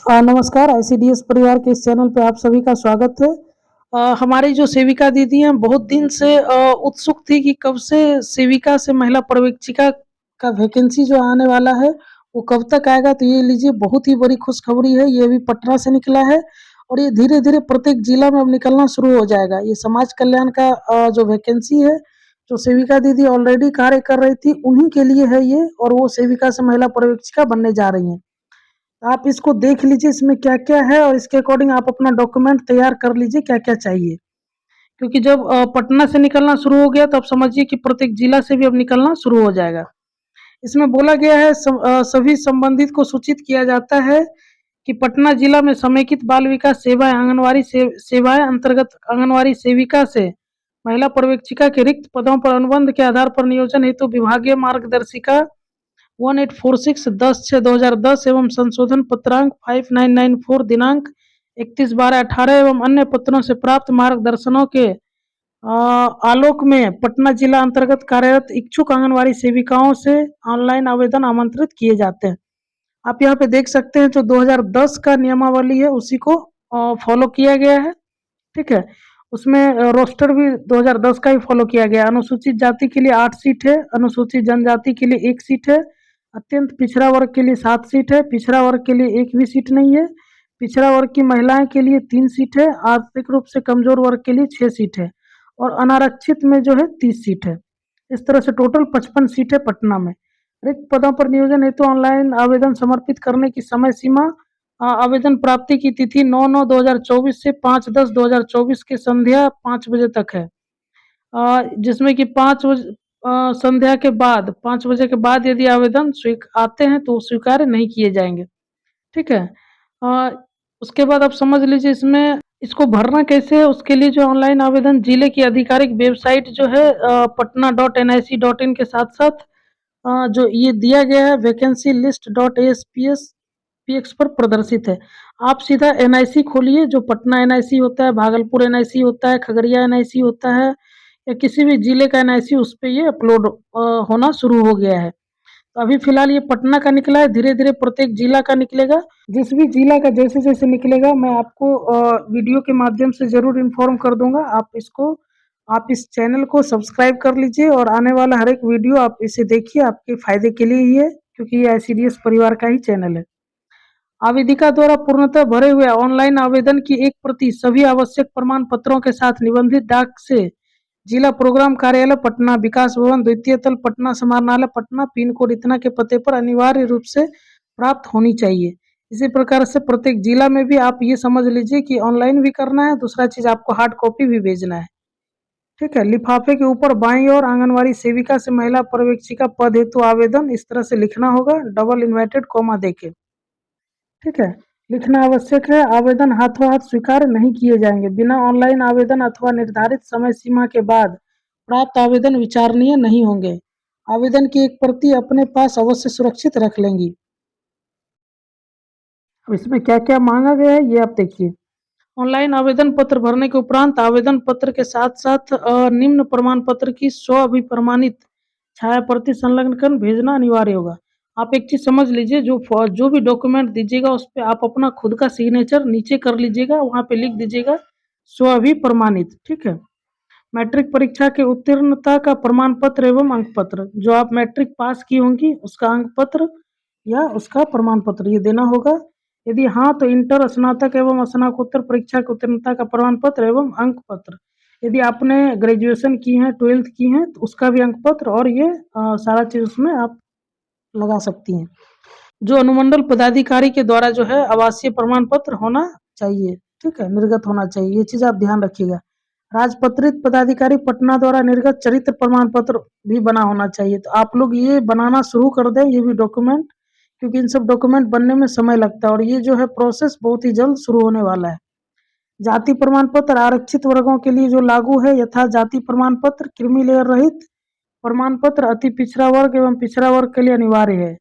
नमस्कार, आईसीडीएस परिवार के इस चैनल पे आप सभी का स्वागत है। हमारी जो सेविका दीदी हैं बहुत दिन से उत्सुक थी कि कब से सेविका से महिला पर्यवेक्षिका का वैकेंसी जो आने वाला है वो कब तक आएगा। तो ये लीजिए, बहुत ही बड़ी खुशखबरी है। ये अभी पटना से निकला है और ये धीरे-धीरे प्रत्येक जिला में अब निकलना शुरू हो जाएगा। ये समाज कल्याण का जो वैकेंसी है, जो सेविका दीदी ऑलरेडी कार्य कर रही थी उन्हीं के लिए है ये, और वो सेविका से महिला पर्यवेक्षिका बनने जा रही हैं। आप इसको देख लीजिए, इसमें क्या-क्या है और इसके अकॉर्डिंग आप अपना डॉक्यूमेंट तैयार कर लीजिए क्या-क्या चाहिए। क्योंकि जब पटना से निकलना शुरू हो गया तो आप समझिए कि प्रत्येक जिला से भी अब निकलना शुरू हो जाएगा। इसमें बोला गया है सभी संबंधित को सूचित किया जाता है कि पटना जिला में समेकित बाल विकास सेवाएं आंगनवाड़ी सेवाएं अंतर्गत आंगनवाड़ी सेविका से महिला पर्यवेक्षिका के रिक्त पदों पर अनुबंध के आधार पर नियोजन हेतु विभागीय मार्गदर्शिका 1846/10/2010 एवं संशोधन पत्रांक 5994 दिनांक 31/12/18 एवं अन्य पत्रों से प्राप्त मार्गदर्शनों के आलोक में पटना जिला अंतर्गत कार्यरत इच्छुक आंगनवाड़ी सेविकाओं से ऑनलाइन आवेदन आमंत्रित किए जाते हैं। आप यहाँ पे देख सकते हैं जो 2010 का नियमावली है उसी को फॉलो किया गया है। ठीक है, उसमें रोस्टर भी 2010 का ही फॉलो किया गया। अनुसूचित जाति के लिए 8 सीट है, अनुसूचित जनजाति के लिए 1 सीट है, अत्यंत पिछड़ा वर्ग के लिए 7 सीट है, पिछड़ा वर्ग के लिए 1 भी सीट नहीं है, पिछड़ा वर्ग की महिलाएं के लिए 3 सीट है, आर्थिक रूप से कमजोर वर्ग के लिए 6 सीट है और अनारक्षित में जो है 30 सीट है। इस तरह से टोटल 55 सीट है पटना में। रिक्त पदों पर नियोजन हेतु ऑनलाइन आवेदन समर्पित करने की समय सीमा आवेदन प्राप्ति की तिथि 9/9/2024 से 5/10/2024 के संध्या 5 बजे तक है। जिसमें कि 5 बजे संध्या के बाद 5 बजे के बाद यदि आवेदन आते हैं तो स्वीकार नहीं किए जाएंगे। ठीक है। अ, उसके बाद आप समझ लीजिए इसमें इसको भरना कैसे है। उसके लिए जो ऑनलाइन आवेदन जिले की आधिकारिक वेबसाइट जो है patna.nic.in के साथ साथ जो ये दिया गया है वैकेंसी लिस्ट .aspx पर प्रदर्शित है। आप सीधा एनआईसी खोलिए, जो पटना एनआईसी होता है, भागलपुर एनआईसी होता है, खगड़िया एनआईसी होता है या किसी भी जिले का एनआईसी, उस पे ये अपलोड होना शुरू हो गया है। तो अभी फिलहाल ये पटना का निकला है, धीरे-धीरे प्रत्येक जिला का निकलेगा। जिस भी जिला का जैसे-जैसे निकलेगा मैं आपको वीडियो के माध्यम से ज़रूर इन्फॉर्म कर दूँगा। आप इस चैनल को सब्सक्राइब कर लीजिए और आने वाला हर एक वीडियो आप इसे देखिए, आपके फ़ायदे के लिए ही है, क्योंकि ये आईसीडीएस परिवार का ही चैनल है। आवेदिका द्वारा पूर्णतः भरे हुए ऑनलाइन आवेदन की एक प्रति सभी आवश्यक प्रमाण पत्रों के साथ निबंधित डाक से जिला प्रोग्राम कार्यालय पटना, विकास भवन, द्वितीय तल, पटना समाहरणालय पटना, पिन कोड इतना के पते पर अनिवार्य रूप से प्राप्त होनी चाहिए। इसी प्रकार से प्रत्येक जिला में भी आप ये समझ लीजिए कि ऑनलाइन भी करना है, दूसरा चीज आपको हार्ड कॉपी भी भेजना है। ठीक है। लिफाफे के ऊपर बाईं ओर आंगनवाड़ी सेविका से महिला पर्यवेक्षिका पद हेतु आवेदन इस तरह से लिखना होगा, डबल इन्वर्टेड कॉमा देके। ठीक है, लिखना आवश्यक है। आवेदन हाथों हाथ स्वीकार नहीं किए जाएंगे। बिना ऑनलाइन आवेदन अथवा निर्धारित समय सीमा के बाद प्राप्त आवेदन विचारणीय नहीं होंगे। आवेदन की एक प्रति अपने पास अवश्य सुरक्षित रख लेंगी। अब इसमें क्या क्या मांगा गया है ये आप देखिए। ऑनलाइन आवेदन पत्र भरने के उपरांत आवेदन पत्र के साथ साथ निम्न प्रमाण पत्र की स्व अभिप्रमाणित छाया प्रति संलग्न कर भेजना अनिवार्य होगा। आप एक चीज समझ लीजिए, जो भी डॉक्यूमेंट दीजिएगा उस पर आप अपना खुद का सिग्नेचर नीचे कर लीजिएगा, वहां पे लिख दीजिएगा स्व अभिप्रमाणित। ठीक है। मैट्रिक परीक्षा के उत्तीर्णता का प्रमाण पत्र एवं अंक पत्र, जो आप मैट्रिक पास की होंगी उसका अंक पत्र या उसका प्रमाण पत्र ये देना होगा। यदि हाँ तो इंटर, स्नातक एवं स्नातकोत्तर परीक्षा की उत्तीर्णता का प्रमाण पत्र एवं अंक पत्र। यदि आपने ग्रेजुएशन की है, 12th की है तो उसका भी अंक पत्र, और ये सारा चीज उसमें आप लगा सकती हैं। जो अनुमंडल पदाधिकारी के द्वारा जो है आवासीय प्रमाण पत्र होना चाहिए। ठीक है, निर्गत होना चाहिए, ये चीज आप ध्यान रखिएगा। राजपत्रित पदाधिकारी पटना द्वारा निर्गत चरित्र प्रमाण पत्र भी बना होना चाहिए। तो आप लोग ये बनाना शुरू कर दें, ये भी डॉक्यूमेंट, क्योंकि इन सब डॉक्यूमेंट बनने में समय लगता है और ये जो है प्रोसेस बहुत ही जल्द शुरू होने वाला है। जाति प्रमाण पत्र आरक्षित वर्गों के लिए जो लागू है, यथा जाति प्रमाण पत्र, क्रीमी लेयर रहित प्रमाण पत्र अति पिछड़ा वर्ग एवं पिछड़ा वर्ग के लिए अनिवार्य है।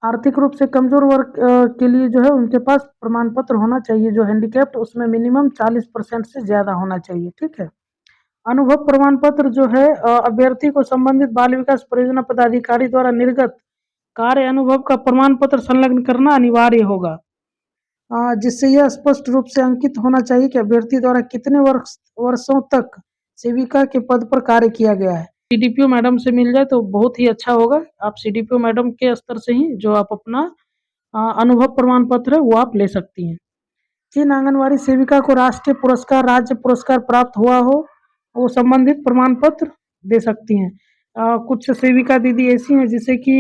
आर्थिक रूप से कमजोर वर्ग के लिए जो है उनके पास प्रमाण पत्र होना चाहिए, जो हैंडीकैप्ड, उसमें मिनिमम 40% से ज्यादा होना चाहिए। ठीक है। अनुभव प्रमाण पत्र जो है अभ्यर्थी को संबंधित बाल विकास परियोजना पदाधिकारी द्वारा निर्गत कार्य अनुभव का प्रमाण पत्र संलग्न करना अनिवार्य होगा, जिससे यह स्पष्ट रूप से अंकित होना चाहिए कि अभ्यर्थी द्वारा कितने वर्षों तक सेविका के पद पर कार्य किया गया है। सीडीपीओ मैडम से मिल जाए तो बहुत ही अच्छा होगा। आप सीडीपीओ मैडम के स्तर से ही जो आप अपना अनुभव प्रमाण पत्र है वो आप ले सकती हैं। जिन आंगनवाड़ी सेविका को राष्ट्रीय पुरस्कार, राज्य पुरस्कार प्राप्त हुआ हो, वो संबंधित प्रमाण पत्र दे सकती हैं। कुछ सेविका दीदी ऐसी हैं जिसे कि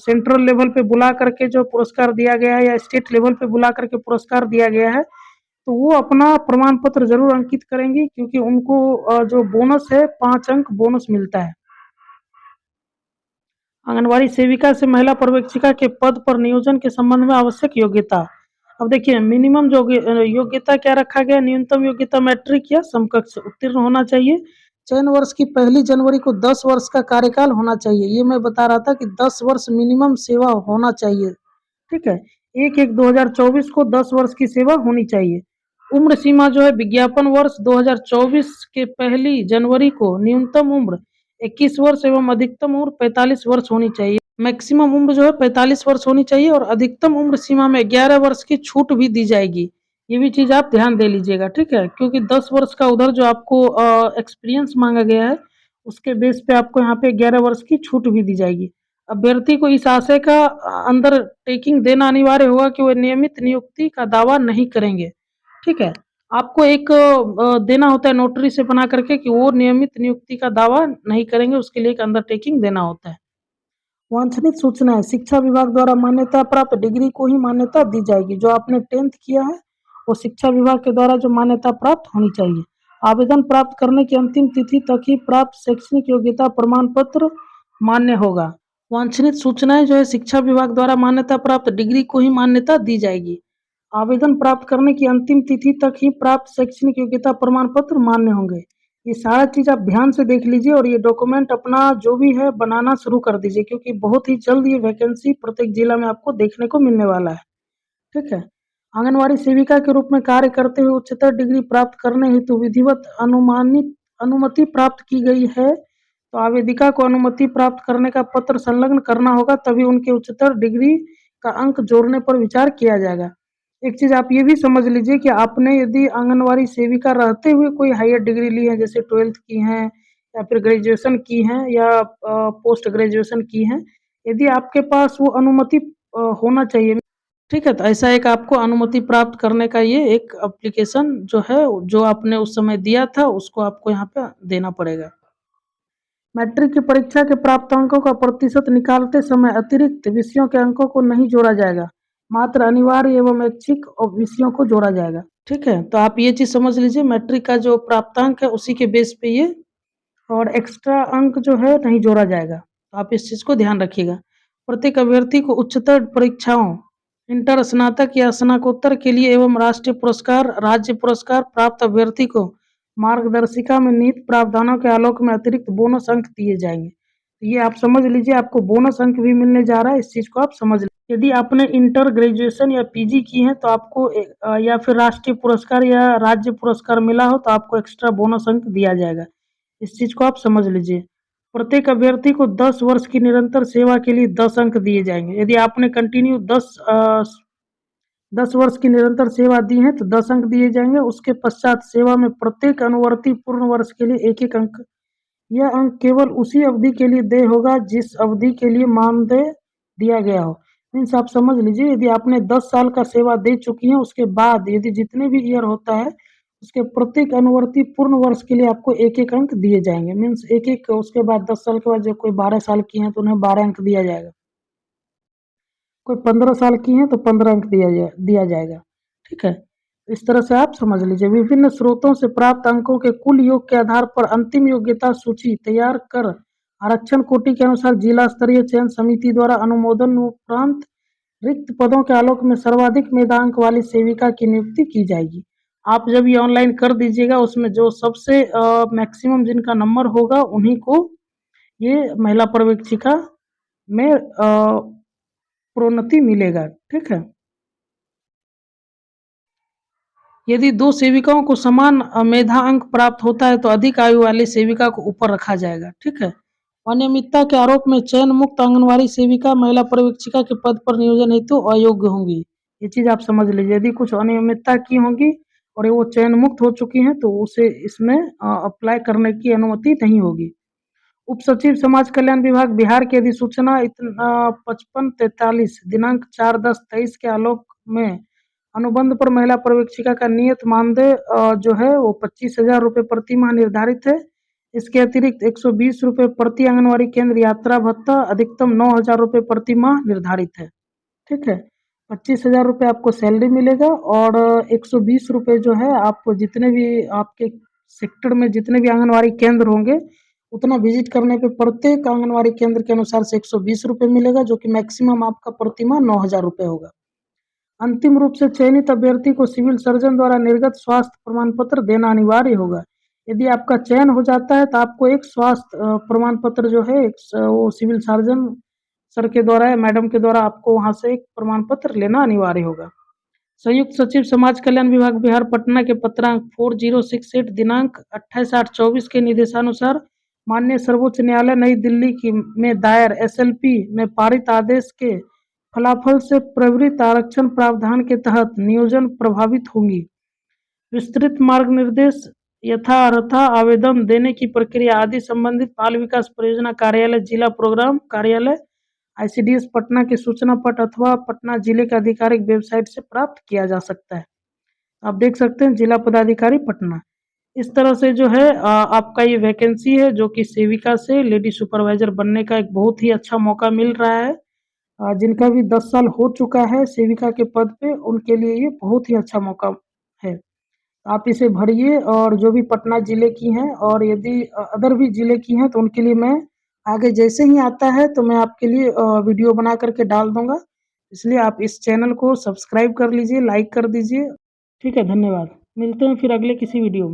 सेंट्रल लेवल पे बुला करके जो पुरस्कार दिया गया है या स्टेट लेवल पे बुला करके पुरस्कार दिया गया है, तो वो अपना प्रमाण पत्र जरूर अंकित करेंगी, क्योंकि उनको जो बोनस है 5 अंक बोनस मिलता है। आंगनवाड़ी सेविका से महिला पर्यवेक्षिका के पद पर नियोजन के संबंध में आवश्यक योग्यता। अब देखिए मिनिमम जो योग्यता क्या रखा गया, न्यूनतम योग्यता मैट्रिक या समकक्ष उत्तीर्ण होना चाहिए। चयन वर्ष की 1 जनवरी को 10 वर्ष का कार्यकाल होना चाहिए। ये मैं बता रहा था कि 10 वर्ष मिनिमम सेवा होना चाहिए, ठीक है। 1/1/2024 को 10 वर्ष की सेवा होनी चाहिए। उम्र सीमा जो है, विज्ञापन वर्ष 2024 के 1 जनवरी को न्यूनतम उम्र 21 वर्ष एवं अधिकतम उम्र 45 वर्ष होनी चाहिए। मैक्सिमम उम्र जो है 45 वर्ष होनी चाहिए और अधिकतम उम्र सीमा में 11 वर्ष की छूट भी दी जाएगी। ये भी चीज आप ध्यान दे लीजिएगा, ठीक है, क्योंकि 10 वर्ष का उधर जो आपको एक्सपीरियंस मांगा गया है, उसके बेस पे आपको यहाँ पे 11 वर्ष की छूट भी दी जाएगी। अभ्यर्थी को इस आशय का अंदर टेकिंग देना अनिवार्य होगा कि वे नियमित नियुक्ति का दावा नहीं करेंगे, ठीक है। आपको एक देना होता है नोटरी से बना करके कि वो नियमित नियुक्ति का दावा नहीं करेंगे, उसके लिए एक अंडरटेकिंग देना होता है। वांछनीय सूचना है, शिक्षा विभाग द्वारा मान्यता प्राप्त डिग्री को ही मान्यता दी जाएगी। जो आपने 10th किया है वो शिक्षा विभाग के द्वारा जो मान्यता प्राप्त होनी चाहिए। आवेदन प्राप्त करने की अंतिम तिथि तक ही प्राप्त शैक्षणिक योग्यता प्रमाण पत्र मान्य होगा। वांछनीय सूचनाएं जो है, शिक्षा विभाग द्वारा मान्यता प्राप्त डिग्री को ही मान्यता दी जाएगी। आवेदन प्राप्त करने की अंतिम तिथि तक ही प्राप्त शैक्षणिक योग्यता प्रमाण पत्र मान्य होंगे। ये सारा चीज आप ध्यान से देख लीजिए और ये डॉक्यूमेंट अपना जो भी है बनाना शुरू कर दीजिए, क्योंकि बहुत ही जल्द ये वैकेंसी प्रत्येक जिला में आपको देखने को मिलने वाला है, ठीक है। आंगनवाड़ी सेविका के रूप में कार्य करते हुए उच्चतर डिग्री प्राप्त करने हेतु विधिवत अनुमति प्राप्त की गई है, तो आवेदिका को अनुमति प्राप्त करने का पत्र संलग्न करना होगा, तभी उनके उच्चतर डिग्री का अंक जोड़ने पर विचार किया जाएगा। एक चीज आप ये भी समझ लीजिए कि आपने यदि आंगनवाड़ी सेविका रहते हुए कोई हायर डिग्री ली है, जैसे 12th की है या फिर ग्रेजुएशन की है या पोस्ट ग्रेजुएशन की है, यदि आपके पास वो अनुमति होना चाहिए, ठीक है, तो ऐसा एक आपको अनुमति प्राप्त करने का ये एक एप्लीकेशन जो है, जो आपने उस समय दिया था, उसको आपको यहाँ पे देना पड़ेगा। मैट्रिक की परीक्षा के प्राप्त अंकों का प्रतिशत निकालते समय अतिरिक्त विषयों के अंकों को नहीं जोड़ा जाएगा, मात्र अनिवार्य एवं ऐच्छिक विषयों को जोड़ा जाएगा, ठीक है। तो आप ये चीज समझ लीजिए, मैट्रिक का जो प्राप्तांक है उसी के बेस पे ये, और एक्स्ट्रा अंक जो है नहीं जोड़ा जाएगा। तो आप इस चीज को ध्यान रखिएगा। प्रत्येक अभ्यर्थी को उच्चतर परीक्षाओं, इंटर, स्नातक या स्नातकोत्तर के लिए एवं राष्ट्रीय पुरस्कार, राज्य पुरस्कार प्राप्त अभ्यर्थी को मार्गदर्शिका में निहित प्रावधानों के आलोक में अतिरिक्त बोनस अंक दिए जाएंगे। ये आप समझ लीजिए, आपको बोनस अंक भी मिलने जा रहा है, इस चीज को आप समझ लीजिए। यदि आपने इंटर, ग्रेजुएशन या पीजी की है तो आपको या फिर राष्ट्रीय पुरस्कार या राज्य पुरस्कार मिला हो तो आपको एक्स्ट्रा बोनस अंक दिया जाएगा। इस चीज को आप समझ लीजिए। प्रत्येक अभ्यर्थी को 10 वर्ष की निरंतर सेवा के लिए 10 अंक दिए जाएंगे। यदि आपने कंटिन्यू 10 वर्ष की निरंतर सेवा दी है तो 10 अंक दिए जाएंगे। उसके पश्चात सेवा में प्रत्येक अनुवर्ती पूर्ण वर्ष के लिए 1-1 अंक। यह अंक केवल उसी अवधि के लिए देय होगा जिस अवधि के लिए मानदेय दिया गया हो। मीन्स आप समझ लीजिए, यदि आपने 10 साल का सेवा दे चुकी हैं, उसके बाद यदि जितने भी ईयर होता है उसके प्रत्येक अनुवर्ती पूर्ण वर्ष के लिए आपको 1-1 अंक दिए जाएंगे। मीन्स 1-1, उसके बाद 10 साल के बाद जो कोई 12 साल की हैं तो उन्हें 12 अंक दिया जाएगा, कोई 15 साल की हैं तो 15 अंक दिया जाएगा, ठीक है। इस तरह से आप समझ लीजिए। विभिन्न स्रोतों से प्राप्त अंकों के कुल योग के आधार पर अंतिम योग्यता सूची तैयार कर आरक्षण कोटि के अनुसार जिला स्तरीय चयन समिति द्वारा अनुमोदन उपरांत रिक्त पदों के आलोक में सर्वाधिक मेधांक वाली सेविका की नियुक्ति की जाएगी। आप जब ये ऑनलाइन कर दीजिएगा, उसमें जो सबसे मैक्सिमम जिनका नंबर होगा उन्हीं को ये महिला पर्यवेक्षिका में प्रोन्नति मिलेगा, ठीक है। यदि 2 सेविकाओं को समान मेधा अंक प्राप्त होता है तो अधिक आयु वाली सेविका को ऊपर रखा जाएगा, ठीक है। अनियमितता के आरोप में चयन मुक्त आंगनवाड़ी सेविका महिला पर्यवेक्षिका के पद पर नियोजन हेतु अयोग्य होंगी। ये चीज आप समझ लीजिए, यदि कुछ अनियमितता की होगी और वो चयन मुक्त हो चुकी हैं तो उसे इसमें अप्लाई करने की अनुमति नहीं होगी। उप सचिव समाज कल्याण विभाग बिहार की अधिसूचना 5543 दिनांक 4/10/23 के आलोक में अनुबंध पर महिला पर्यवेक्षिका का नियत मानदेय जो है वो 25,000 रुपये प्रति माह निर्धारित है। इसके अतिरिक्त 120 रुपये प्रति आंगनवाड़ी केंद्र यात्रा भत्ता अधिकतम 9,000 रुपये प्रति माह निर्धारित है। ठीक है, 25,000 रुपये आपको सैलरी मिलेगा और 120 रुपये जो है आप जितने भी आपके सेक्टर में जितने भी आंगनवाड़ी केंद्र होंगे उतना विजिट करने पे प्रत्येक आंगनवाड़ी केंद्र के अनुसार से 120 रुपये मिलेगा, जो कि मैक्सिमम आपका प्रति माह 9,000 रुपये होगा। अंतिम रूप से चयनित अभ्यर्थी को सिविल सर्जन द्वारा निर्गत स्वास्थ्य प्रमाण पत्र देना अनिवार्य होगा। यदि आपका चयन हो जाता है तो आपको एक स्वास्थ्य प्रमाण पत्र जो है वो सिविल सर्जन सर के द्वारा या मैडम के द्वारा आपको वहां से एक प्रमाण पत्र लेना अनिवार्य होगा। संयुक्त सचिव समाज कल्याण विभाग बिहार पटना के पत्रांक 4068 दिनांक 28/8/24 के निर्देशानुसार माननीय सर्वोच्च न्यायालय नई दिल्ली की में दायर एसएलपी में पारित आदेश के फलाफल से प्रवृत्त आरक्षण प्रावधान के तहत नियोजन प्रभावित होंगी। विस्तृत मार्ग निर्देश यथार्था आवेदन देने की प्रक्रिया आदि संबंधित बाल विकास परियोजना कार्यालय जिला प्रोग्राम कार्यालय आईसीडीएस पटना के सूचना पट अथवा पटना जिले के आधिकारिक वेबसाइट से प्राप्त किया जा सकता है। आप देख सकते हैं जिला पदाधिकारी पटना। इस तरह से जो है आपका ये वैकेंसी है जो कि सेविका से लेडी सुपरवाइजर बनने का एक बहुत ही अच्छा मौका मिल रहा है। जिनका भी 10 साल हो चुका है सेविका के पद पे उनके लिए ये बहुत ही अच्छा मौका है। आप इसे भरिए और जो भी पटना जिले की हैं और यदि अदर भी जिले की हैं तो उनके लिए मैं आगे जैसे ही आता है तो मैं आपके लिए वीडियो बना करके डाल दूंगा। इसलिए आप इस चैनल को सब्सक्राइब कर लीजिए, लाइक कर दीजिए। ठीक है, धन्यवाद। मिलते हैं फिर अगले किसी वीडियो में।